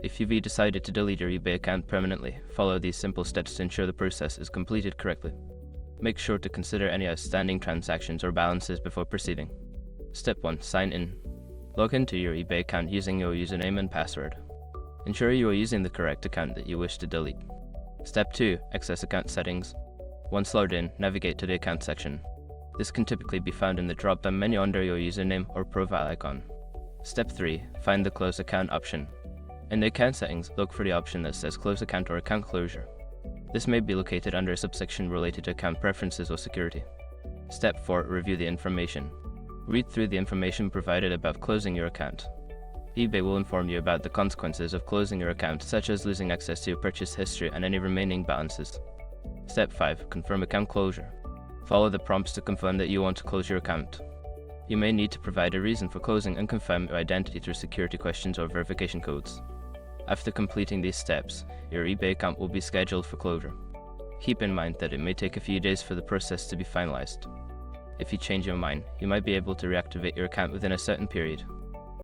If you've decided to delete your eBay account permanently, follow these simple steps to ensure the process is completed correctly. Make sure to consider any outstanding transactions or balances before proceeding. Step 1. Sign in. Log into your eBay account using your username and password. Ensure you are using the correct account that you wish to delete. Step 2. Access account settings. Once logged in, navigate to the account section. This can typically be found in the drop-down menu under your username or profile icon. Step 3. Find the Close Account option. In the account settings, look for the option that says Close Account or Account Closure. This may be located under a subsection related to account preferences or security. Step 4. Review the information. Read through the information provided about closing your account. eBay will inform you about the consequences of closing your account, such as losing access to your purchase history and any remaining balances. Step 5. Confirm account closure. Follow the prompts to confirm that you want to close your account. You may need to provide a reason for closing and confirm your identity through security questions or verification codes. After completing these steps, your eBay account will be scheduled for closure. Keep in mind that it may take a few days for the process to be finalized. If you change your mind, you might be able to reactivate your account within a certain period.